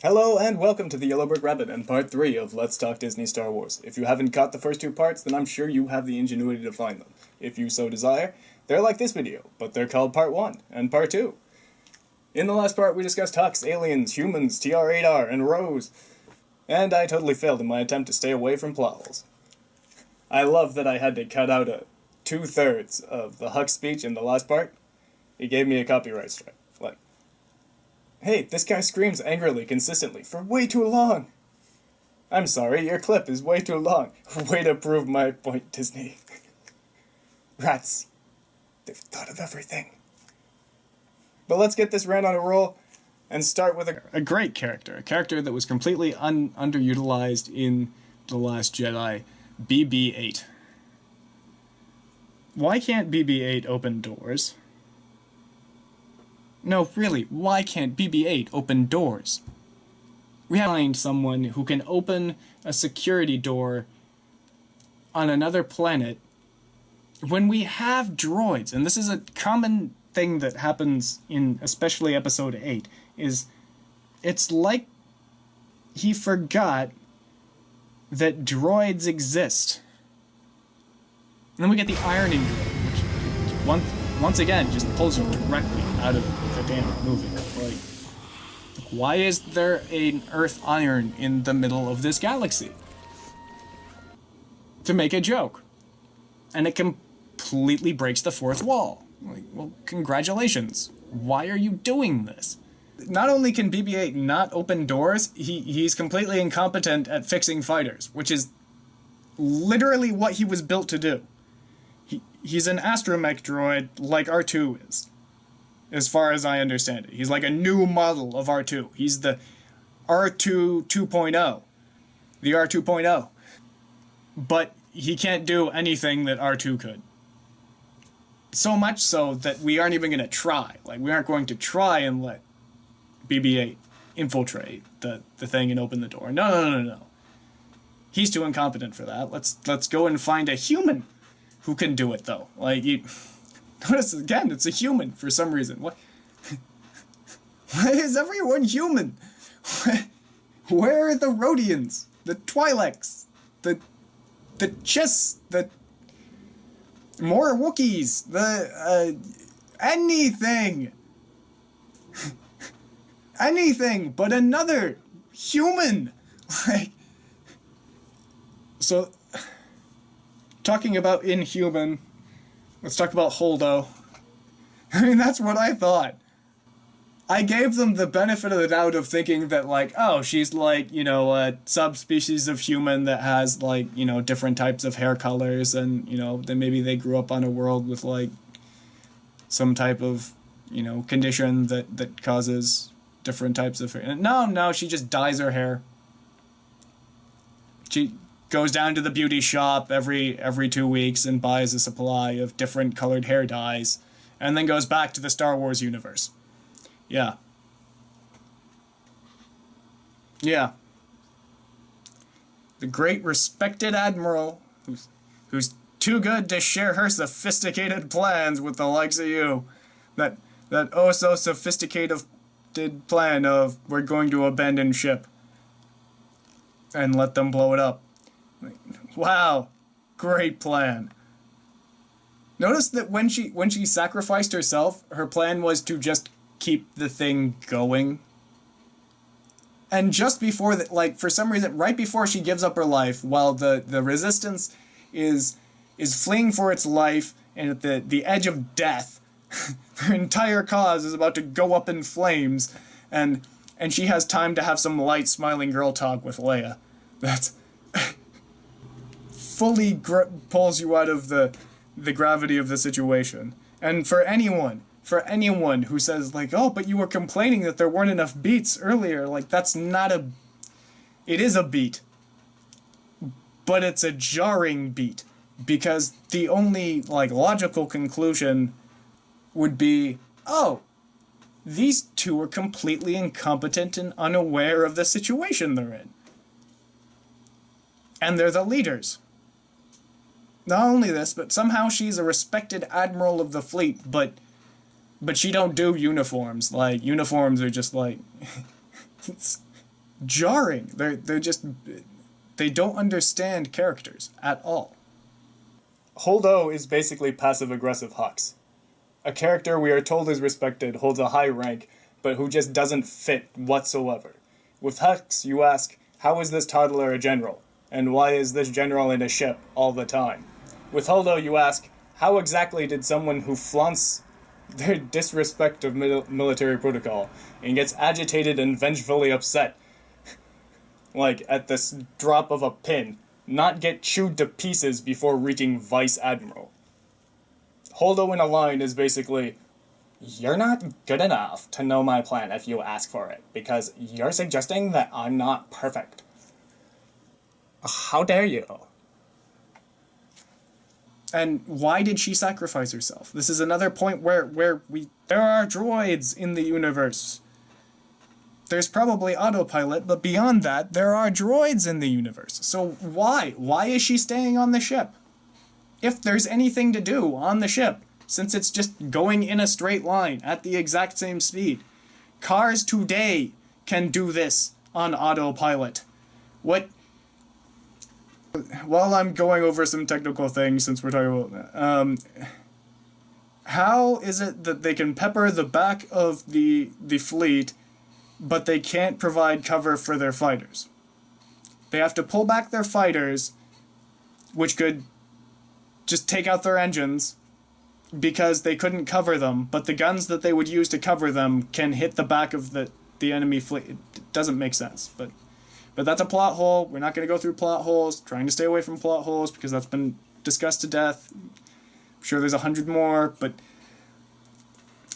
Hello and welcome to the Yellow Brick Rabbit and part 3 of Let's Talk Disney Star Wars. If you haven't caught the first two parts, then I'm sure you have the ingenuity to find them. If you so desire, they're like this video, but they're called part 1 and part 2. In the last part we discussed Hux, aliens, humans, TR-8R, and Rose. And I totally failed in my attempt to stay away from plot holes. I love that I had to cut out 2/3 of the Hux speech in the last part. It gave me a copyright strike. Hey, this guy screams angrily, consistently, for way too long. I'm sorry, your clip is way too long. Way to prove my point, Disney. Rats. They've thought of everything. But let's get this rant on a roll and start with a great character. A character that was completely underutilized in The Last Jedi, BB-8. Why can't BB-8 open doors? No, really, why can't BB-8 open doors? We have to find someone who can open a security door on another planet when we have droids, and this is a common thing that happens in especially episode 8, is it's like he forgot that droids exist. And then we get the ironing droid, which once again just pulls you directly out of the damn movie. Like, why is there an Earth iron in the middle of this galaxy? To make a joke. And it completely breaks the fourth wall. Like, well, congratulations. Why are you doing this? Not only can BB-8 not open doors, he's completely incompetent at fixing fighters, which is literally what he was built to do. He's an astromech droid like R2 is, as far as I understand it. He's like a new model of R2. He's the R2 2.0. The R2.0. But he can't do anything that R2 could. So much so that we aren't even going to try. Like, we aren't going to try and let BB-8 infiltrate the thing and open the door. No. He's too incompetent for that. Let's go and find a human who can do it, though. Like, you notice again, it's a human for some reason. Why is everyone human? Where are the Rhodians, the Twi'leks, the Chiss, the more Wookiees, the anything, anything but another human. Like, so. Talking about inhuman, let's talk about Holdo. I mean, that's what I thought. I gave them the benefit of the doubt of thinking that, like, oh, she's like, you know, a subspecies of human that has, like, you know, different types of hair colors, and, you know, then maybe they grew up on a world with, like, some type of, you know, condition that causes different types of hair. No, she just dyes her hair. She goes down to the beauty shop every 2 weeks and buys a supply of different colored hair dyes, and then goes back to the Star Wars universe. Yeah. The great respected admiral who's too good to share her sophisticated plans with the likes of you. That oh so sophisticated plan of we're going to abandon ship and let them blow it up. Wow, great plan. Notice that when she sacrificed herself, her plan was to just keep the thing going. And just before that, like, for some reason, right before she gives up her life, while the resistance is fleeing for its life and at the edge of death, her entire cause is about to go up in flames, and she has time to have some light smiling girl talk with Leia. That's fully pulls you out of the gravity of the situation. And for anyone who says, like, oh, but you were complaining that there weren't enough beats earlier, like, that's not it is a beat, but it's a jarring beat, because the only, like, logical conclusion would be, oh, these two are completely incompetent and unaware of the situation they're in. And they're the leaders. Not only this, but somehow she's a respected admiral of the fleet, but she don't do uniforms. Like, uniforms are just like... jarring. They don't understand characters at all. Holdo is basically passive-aggressive Hux. A character we are told is respected, holds a high rank, but who just doesn't fit whatsoever. With Hux, you ask, how is this toddler a general? And why is this general in a ship all the time? With Holdo, you ask, how exactly did someone who flaunts their disrespect of military protocol and gets agitated and vengefully upset, like at the drop of a pin, not get chewed to pieces before reaching Vice Admiral? Holdo in a line is basically, you're not good enough to know my plan if you ask for it, because you're suggesting that I'm not perfect. How dare you? And why did she sacrifice herself? This is another point where there are droids in the universe. There's probably autopilot, but beyond that, there are droids in the universe. So why? Why is she staying on the ship? If there's anything to do on the ship, since it's just going in a straight line at the exact same speed. Cars today can do this on autopilot. While I'm going over some technical things, since we're talking about how is it that they can pepper the back of the fleet, but they can't provide cover for their fighters? They have to pull back their fighters, which could just take out their engines, because they couldn't cover them, but the guns that they would use to cover them can hit the back of the enemy fleet. It doesn't make sense, but that's a plot hole. We're not going to go through plot holes, trying to stay away from plot holes, because that's been discussed to death. I'm sure there's 100 more, but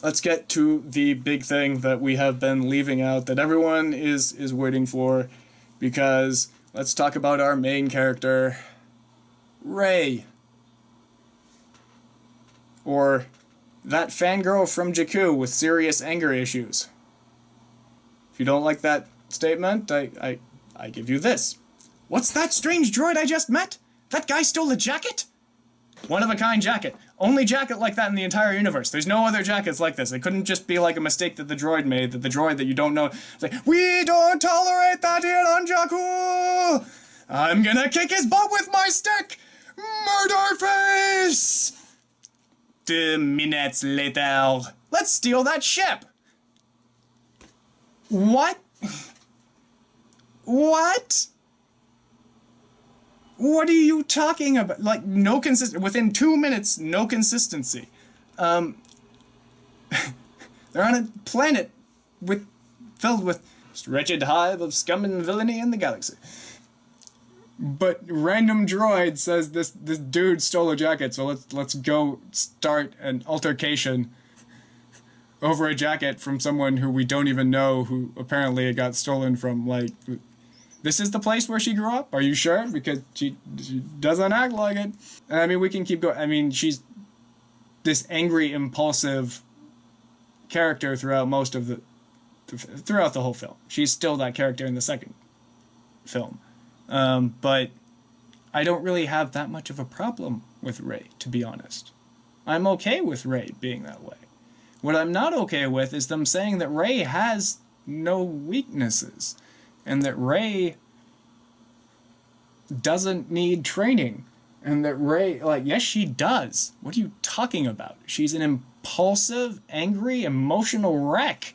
let's get to the big thing that we have been leaving out, that everyone is waiting for, because let's talk about our main character, Rey. Or that fangirl from Jakku with serious anger issues. If you don't like that statement, I give you this. What's that strange droid I just met? That guy stole a jacket? One-of-a-kind jacket. Only jacket like that in the entire universe. There's no other jackets like this. It couldn't just be like a mistake that the droid made, that the droid that you don't know... It's like, we don't tolerate that here on Jakku! I'm gonna kick his butt with my stick! Murder face! 2 minutes later. Let's steal that ship! What? What? What are you talking about? Like, no consistency. Within 2 minutes, no consistency. They're on a planet filled with just wretched hive of scum and villainy in the galaxy. But random droid says this dude stole a jacket, so let's go start an altercation over a jacket from someone who we don't even know, who apparently it got stolen from. Like, this is the place where she grew up? Are you sure? Because she doesn't act like it. And I mean, we can keep going. I mean, she's this angry, impulsive character throughout throughout the whole film. She's still that character in the second film. But I don't really have that much of a problem with Rey, to be honest. I'm okay with Rey being that way. What I'm not okay with is them saying that Rey has no weaknesses, and that Rey doesn't need training, and that Rey, like, yes, she does. What are you talking about? She's an impulsive, angry, emotional wreck.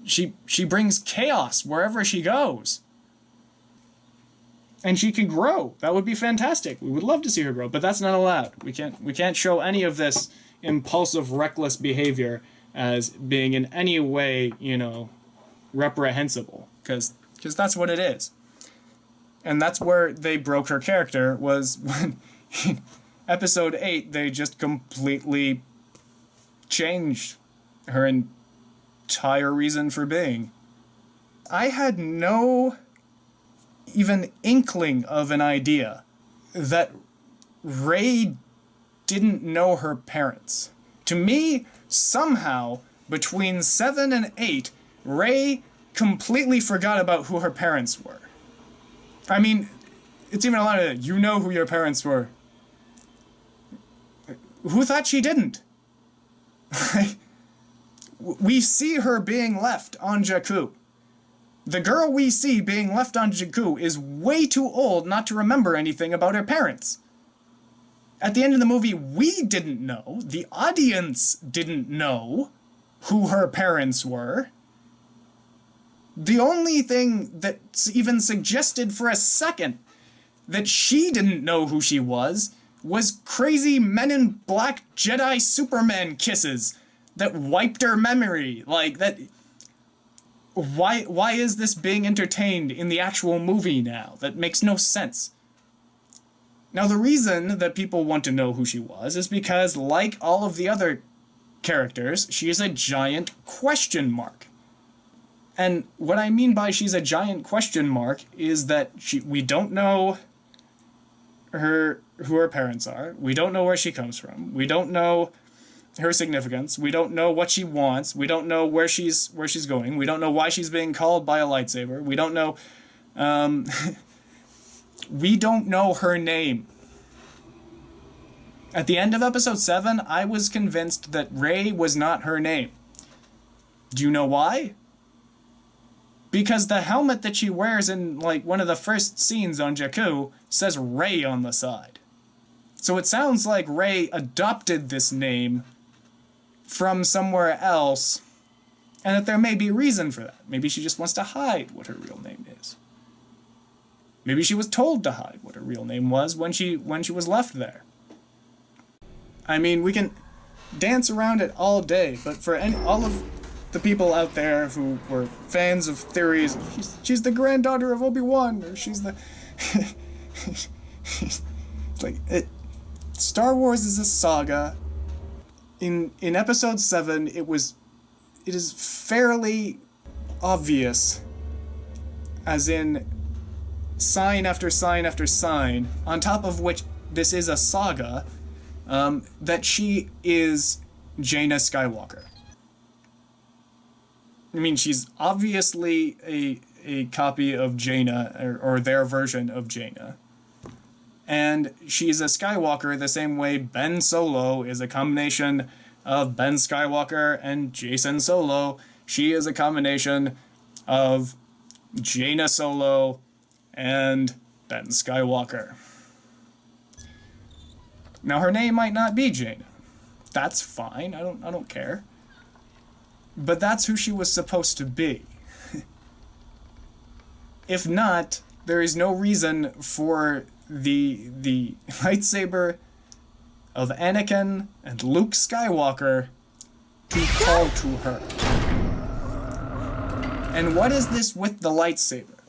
She brings chaos wherever she goes. And she can grow. That would be fantastic. We would love to see her grow, but that's not allowed. We can't show any of this impulsive, reckless behavior as being in any way, reprehensible, because that's what it is. And that's where they broke her character, was when in episode 8 they just completely changed her entire reason for being. I had no even inkling of an idea that Rey didn't know her parents. To me, somehow, between 7 and 8, Rey completely forgot about who her parents were. I mean, it's even a lot of, you know who your parents were. Who thought she didn't? We see her being left on Jakku. The girl we see being left on Jakku is way too old not to remember anything about her parents. At the end of the movie, we didn't know, the audience didn't know who her parents were. The only thing that's even suggested for a second that she didn't know who she was crazy Men in Black Jedi Superman kisses that wiped her memory. Like, that... Why is this being entertained in the actual movie now? That makes no sense. Now, the reason that people want to know who she was is because, like all of the other characters, she is a giant question mark. And what I mean by she's a giant question mark is that we don't know who her parents are. We don't know where she comes from. We don't know her significance. We don't know what she wants. We don't know where she's going. We don't know why she's being called by a lightsaber. We don't know we don't know her name. At the end of episode 7, I was convinced that Rey was not her name. Do you know why? Because the helmet that she wears in, like, one of the first scenes on Jakku says Rey on the side. So it sounds like Rey adopted this name from somewhere else, and that there may be a reason for that. Maybe she just wants to hide what her real name is. Maybe she was told to hide what her real name was when she was left there. I mean, we can dance around it all day, but for all of the people out there who were fans of theories, she's the granddaughter of Obi-Wan, or she's the... it's like, Star Wars is a saga. In episode 7, it is fairly obvious, as in sign after sign after sign, on top of which this is a saga, that she is Jaina Skywalker. I mean, she's obviously a copy of Jaina, or their version of Jaina. And she's a Skywalker the same way Ben Solo is a combination of Ben Skywalker and Jason Solo. She is a combination of Jaina Solo and Ben Skywalker. Now, her name might not be Jaina. That's fine. I don't care. But that's who she was supposed to be. If not, there is no reason for the lightsaber of Anakin and Luke Skywalker to call to her. And what is this with the lightsaber?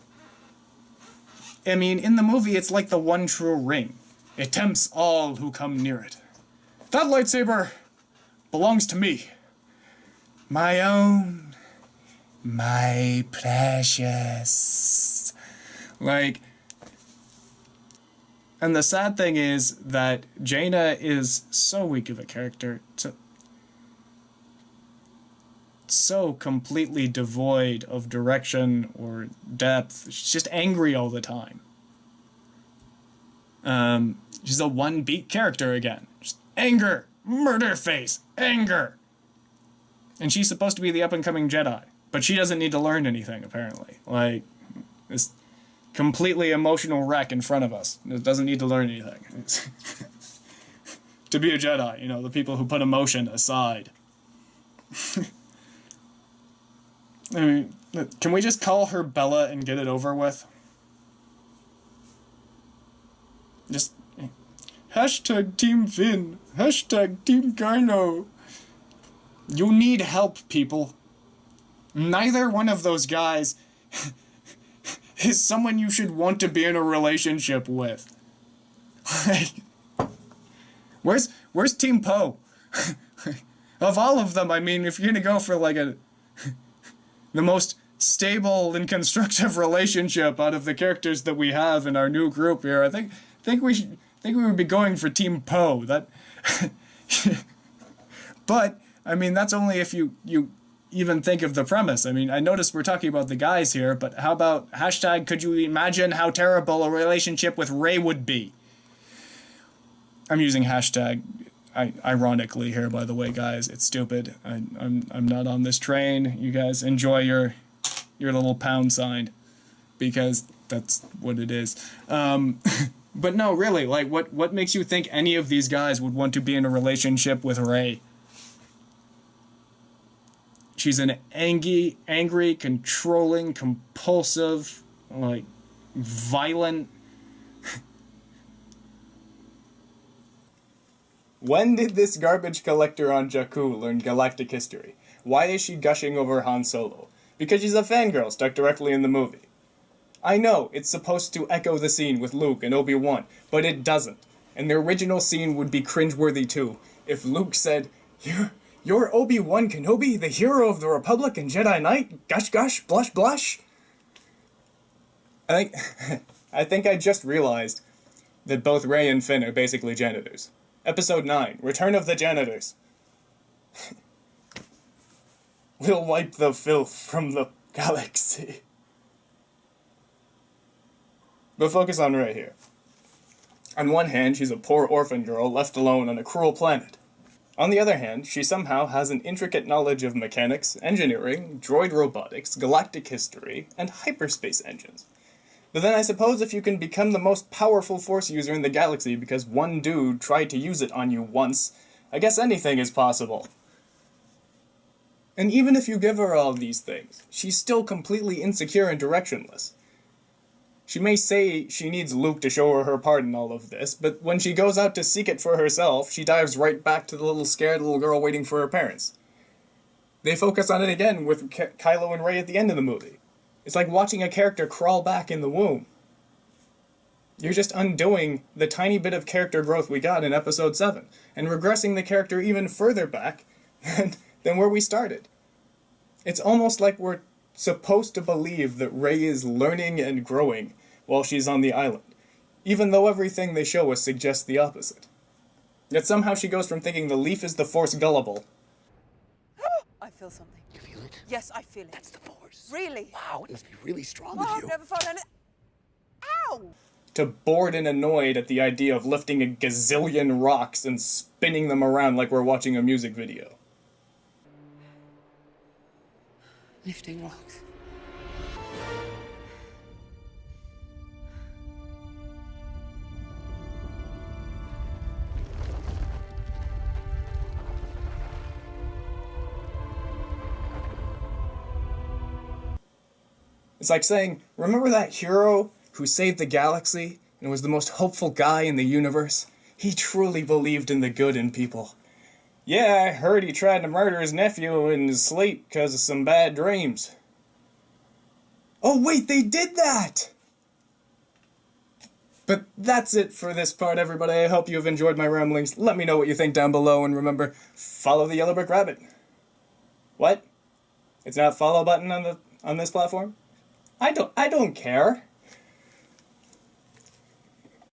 I mean, in the movie, it's like the one true ring. It tempts all who come near it. That lightsaber belongs to me. My own. My precious. Like... And the sad thing is that Jaina is so weak of a character, so completely devoid of direction or depth. She's just angry all the time. She's a one-beat character again. Just anger, murder face, anger. And she's supposed to be the up-and-coming Jedi, but she doesn't need to learn anything, apparently. Like, this completely emotional wreck in front of us. It doesn't need to learn anything. To be a Jedi, you know, the people who put emotion aside. I mean, can we just call her Bella and get it over with? Just... Hashtag Team Finn. Hashtag Team Kylo. You need help, people. Neither one of those guys is someone you should want to be in a relationship with. Where's Team Poe? Of all of them, I mean, if you're gonna go for like the most stable and constructive relationship out of the characters that we have in our new group here, I think we would be going for Team Poe. That, but I mean, that's only if you even think of the premise. I mean, I noticed we're talking about the guys here, but how about hashtag could you imagine how terrible a relationship with Rey would be? I'm using hashtag ironically here, by the way, guys. It's stupid. I'm not on this train. You guys enjoy your your little pound sign, because that's what it is. But no, really, like, what makes you think any of these guys would want to be in a relationship with Rey? She's an angry, controlling, compulsive, like, violent. When did this garbage collector on Jakku learn galactic history? Why is she gushing over Han Solo? Because she's a fangirl stuck directly in the movie. I know, it's supposed to echo the scene with Luke and Obi-Wan, but it doesn't. And the original scene would be cringeworthy too, if Luke said, You're Obi-Wan Kenobi, the hero of the Republic and Jedi Knight? Gush gush, blush blush? I think I just realized that both Rey and Finn are basically janitors. Episode 9, Return of the Janitors. We'll wipe the filth from the galaxy. But focus on Rey here. On one hand, she's a poor orphan girl left alone on a cruel planet. On the other hand, she somehow has an intricate knowledge of mechanics, engineering, droid robotics, galactic history, and hyperspace engines. But then I suppose if you can become the most powerful Force user in the galaxy because one dude tried to use it on you once, I guess anything is possible. And even if you give her all these things, she's still completely insecure and directionless. She may say she needs Luke to show her part in all of this, but when she goes out to seek it for herself, she dives right back to the scared little girl waiting for her parents. They focus on it again with Kylo and Rey at the end of the movie. It's like watching a character crawl back in the womb. You're just undoing the tiny bit of character growth we got in Episode 7, and regressing the character even further back than where we started. It's almost like we're supposed to believe that Rey is learning and growing while she's on the island, even though everything they show us suggests the opposite. Yet somehow she goes from thinking the leaf is the Force gullible. I feel something. You feel it? Yes, I feel it. That's the Force. Really? Wow, it must be really strong Oh, with I've you. never felt any... Ow! To bored and annoyed at the idea of lifting a gazillion rocks and spinning them around like we're watching a music video. Lifting rocks. It's like saying, remember that hero who saved the galaxy and was the most hopeful guy in the universe? He truly believed in the good in people. Yeah, I heard he tried to murder his nephew in his sleep because of some bad dreams. Oh wait, they did that! But that's it for this part, everybody. I hope you've enjoyed my ramblings. Let me know what you think down below, and remember, follow the yellow brick rabbit. What? It's not follow button on this platform? I don't care.